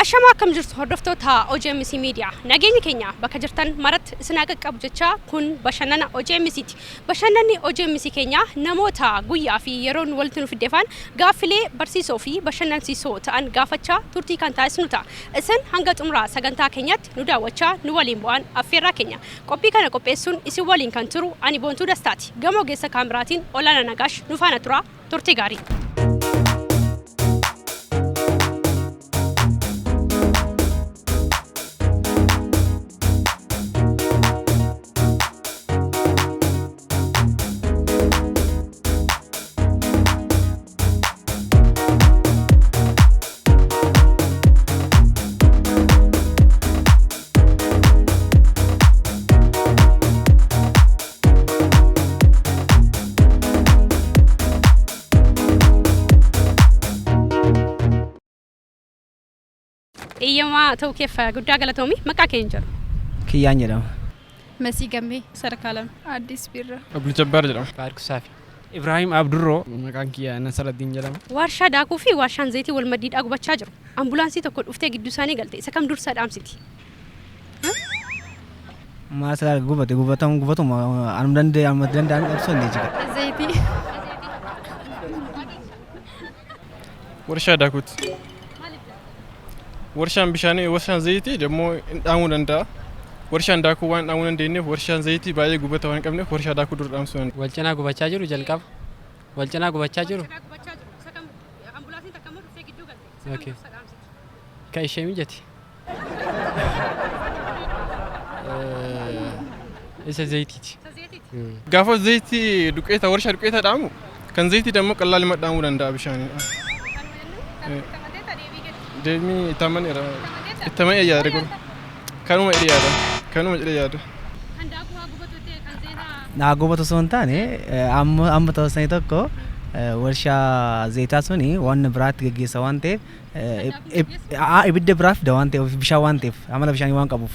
أشما كم جرت هردفتها OGMC Media نجيني كينيا بكجرتن مرت سناقك أبجتشا كون بشننا OGMC بشنني OGMC كينيا نموتها قوية في يرون ولتنو في الدفان قافلي برسيسو في بشنن سيسو تان قافتشا تورتي كانتا سنوتا إسن هنگت أمرا سجنتا كينيات نودا وتشا نوالين بوان أفيرا كينيا كوبي كان كوبيسون إسوالين كانترو أني بونتو دستاتي جمو جيسا كامراتين ولا نقاش نفانا ترا تورتي غاري إيما تو كيف قد جاكلا تومي مكا كينجر كيان جرام مسي جنبي سركالم عديس بيرة أبو الجبار جرام فارق صافي إبراهيم عبد الرو مكان كيا نصر الدين جرام وارشا داكو في وارشان زيتي والمديد أقوى تشاجر أمبولانسي تقول أفتى قدوساني قلتي سكم دور ساد أمسيتي ما سلا قبتهم أنا مدرن دان أبصر نيجي زيتي ورشة داكوت ورشان بشاني ورشان زيتي دمو دامو دندا ورشان داكو وان دامو دنديني ورشان زيتي باي قبته وان كمني ورشة داكو دور دامسون والجنا قبتشا جرو جلكاب والجنا قبتشا جرو اوكي كاي شيء ميجتي إيش زيتي قافو زيتي دكيتا ورشة دكيتا دامو كان زيتي دمو قلال ما دامو دندا بشاني دمي تمن إيرا التمن إياه رجول كانوا ما إياه ناقوبة سونتاني أم توصلني تكو ورشة زيتا سوني وان برات جي سوانتي إبدي براف دوانتي بشوانتي عمله بشاني وان كابوف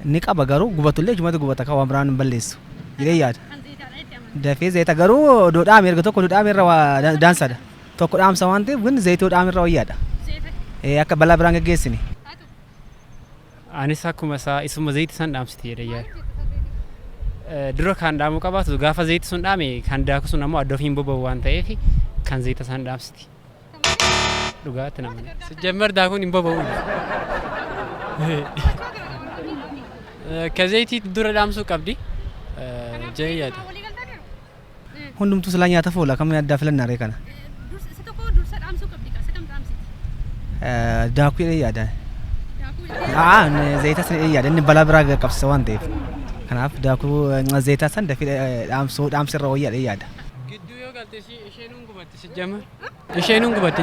نيك أبغارو قوبة اللي جماعة قوبة تكا وامران بلليسو يلياد ده في زيتا غارو دود أمير كتوك دود أمير روا دانسر توك أم سوانتي بن زيتو دود أمير روا يادا يا كبلا برانج جيسني أنا ساكو مسا اسمه زيت سان أمستي ريال درو كان دامو كباس وقافة زيت سان دامي كان داكو سان أمو أدوفين بوبا وان تأيفي كان زيت سان أمستي لغات نامي سجمر داكو نيم بوبا وان كزيتي درو دامسو كبدي جاي هندم تسلانيا تفولا كم يدا فلنا ريكنا داكو يدا زيتا سن يدا إن بلا براغ كبسوان تيف كناف داكو زيتا سن دفي أم سر رويا يدا قدو يا قلت شيء نونغ بات سجمر شيء نونغ بات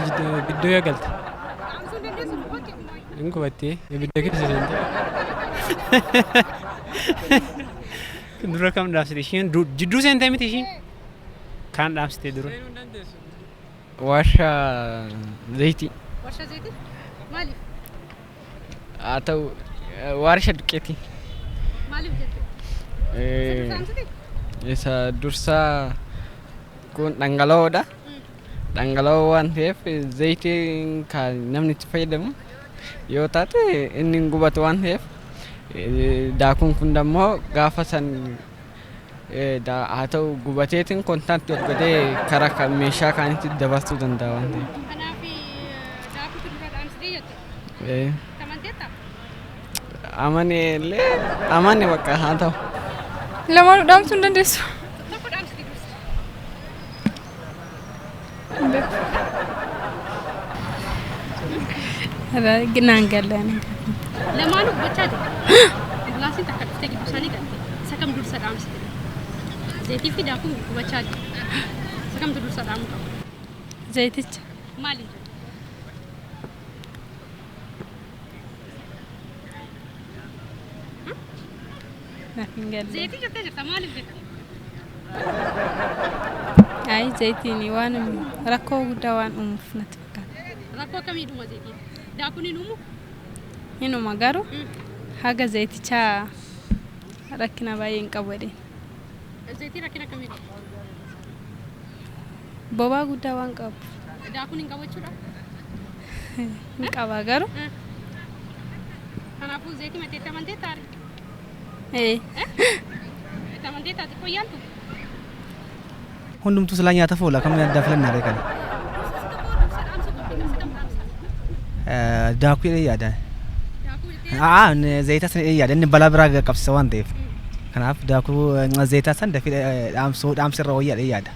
قدو يا قلت نونغ باتي يبدأ كده سنتي درو كم دافستي شين جدو سنتي متى كان دافستي درو ورشة زيتي مالي أتو ورشة دكتي مالي بجد إذا درسا كون دانغالو دا دانغالو وان هيف زيتي كان نمني تفيدم يو تاتي إني غوبات وان هيف داكون كندمو غافسان دا أتو غوباتين كونتانت يوكدي كراكا ميشا كانت دبستو دنداوان أنا في داكو تدور أمسرية إيه تمانتيتا أماني ليه أماني بكا هاتو لما دام سندن ديسو تقول أمسرية هذا جنان قال لنا لما نو بتشادي بلاسين تكاد تيجي بساني قال سكم دور سد أمسرية زيتي في داكو بتشادي سكم دور سد أمسرية زيتي مالي زيتي جت جت مالي بجد أي زيتيني وأنا ركوب دوان فنت ركوب كم يدوم زيتي داكوني نومو هنا مغارو حاجة زيتي شا ركنا باين كبري زيتي ركنا كم يدوم بابا قد دوان كاب داكوني كم وجهه qaba garuu. Kanaafuu zayitii mateetti amantee taare. Amantee taate qoyyaantu. Hundumtuu silaa nyaataaf oola kam adda filannaa beekan. Daakuu jedhee yaada. Zayita sana yaada inni balaa biraa qabsiisa waan ta'eef. Kanaaf daakuu zayita san dafii dhaamsirra wayyaa yaada.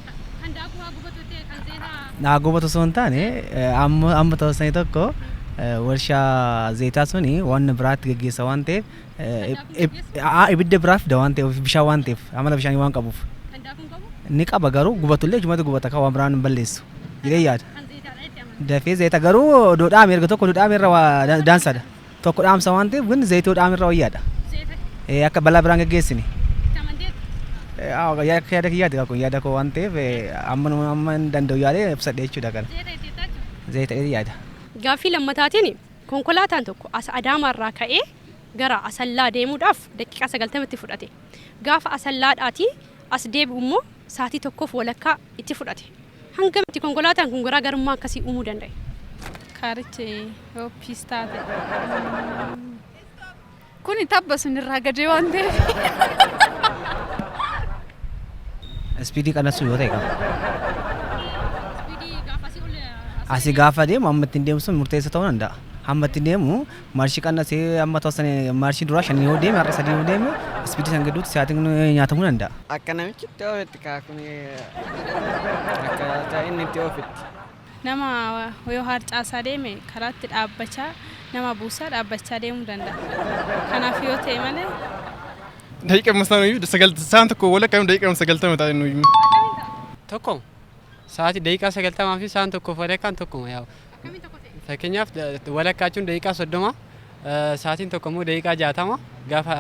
Naa gubatu osoo hin taane amma ta'uu sanii tokko warshaa zayitaa suni waan biraatti gaggeessa waan ta'eef ibidda biraaf fida waan ta'eef bishaan waan ta'eef amala bishaanii waan qabuuf ni qaba garuu gubatullee jumatu gubata kan waan biraan hin balleessu jedhee yaada. Dafee zayita garuu doodhaame erga tokko doodhaame irra daansadha tokko dhaamsa waan ta'eef kun zayita doodhaame irra wayyaadha. Akka balaa biraan gaggeessini. Yaada kiyyaati kun yaada koo waan ta'eef amma hin danda'u yaadee ibsadhe jechuudha kana. Zayita yaada. Gaaffii lammataatiin konkolaataan tokko as Adaamaarraa ka'ee gara Asallaa deemuudhaaf daqiiqaa 90 fudhate. Gaafa Asallaadhaatii as deebi'u immoo sa'aatii tokkoof walakkaa itti fudhate. Hangamitti konkolaataan kun garaagarummaa akkasii uumuu danda'e? Kaarichi yoo piistaate. Kuni tabba sunirraa gadee waan ta'eef. Speedii qanasuu yoo ta'e qaba. Asii gaafa deemu amma ittiin deemu sun murteessa ta'uu danda'a. Amma ittiin deemu marshii qannasee amma tawsan marshii duraa 5 yoo deeme har'a 3 yoo deeme speedii san gidduutti sa'aatiin nyaatamuu danda'a. Akka namichi itti ofitti kaakun akka inni itti ofitti. Nama yoo harcaasaa deeme karaatti dhaabbachaa nama buusaa dhaabbachaa deemuu danda'a. Kanaaf yoo ta'e malee. Daqiiqa masaanuu sa'aan tokko walakkaa daqiiqa 90 taa'e nuyi. Tokko sa'aatii daqiiqaa 90 fi sa'aan tokkoof walakkaan tokkuma yaa'u. Fakkeenyaaf walakkaa jechuun daqiiqaa 30 sa'aatiin tokko immoo daqiiqaa 60 gaafa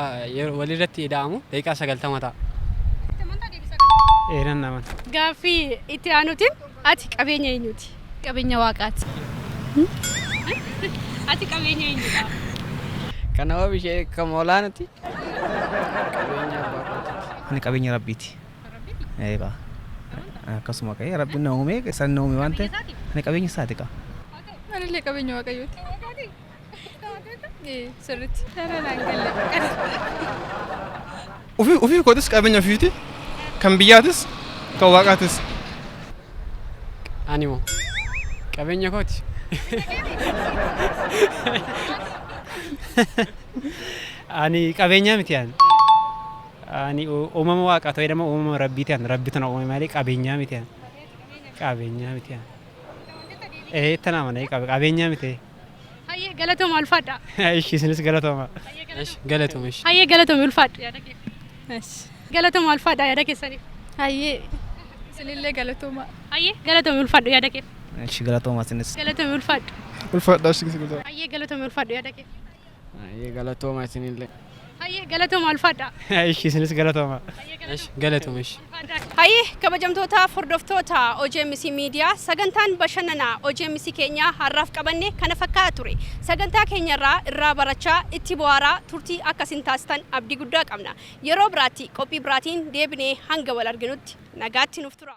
walirratti ida'amu daqiiqaa 90 ta'a. Eeran naman. Gaaffii itti aanutiin ati qabeenya eenyuuti? Qabeenya waaqaati. Ati qabeenya eenyuudha? Kana oomishee kam olaanaati? Qabeenya abbaa. Ani qabeenya rabbiiti. Eegaa. Akkasuma ka'ee rabbiin na uume san na uume waan ta'eef ani qabeenya isaati qaba. Anillee qabeenya waaqayyooti. Sirriitti. Dararaan galee. Ofii kootis qabeenya ofiiti kan biyyaatis kan waaqaatis. Ani moo qabeenya kooti. Ani qabeenya miti ani uumama waaqaa ta'ee dama uumama rabbiiti rabbitu na uume malee qabeenyaa miti qabeenyaa miti tana mana qabeenyaa miti. Hayyee galatooma ulfaadha. Ishii isinis galatooma. Galatooma ishii. Hayyee galatooma ulfaadha yaada keessa. Galatooma ulfaadha yaada keessaniif. Hayyee isinillee galatooma. Hayyee galatooma ulfaadha yaada keessa. Ishii galatooma isinis. Galatooma ulfaadha. Ulfaadha ishii galatooma. Hayyee galatooma ulfaadha yaada keessa. Hayyee galatooma isinillee. Hayyee galatooma ulfaadha. Ishii isinis galatooma. Galatooma ishii. Hayyee kabajamtoota hordoftoota OGMC Media sagantaan bashannanaa OGMC keenya har'aaf qabanne kana fakkaata ture. Sagantaa keenyarraa irraa barachaa itti bohaaraa turtii akkasiin taasisan abdii guddaa qabna. Yeroo biraatti qophii biraatiin deebinee hanga wal arginutti nagaatti nuuf tura.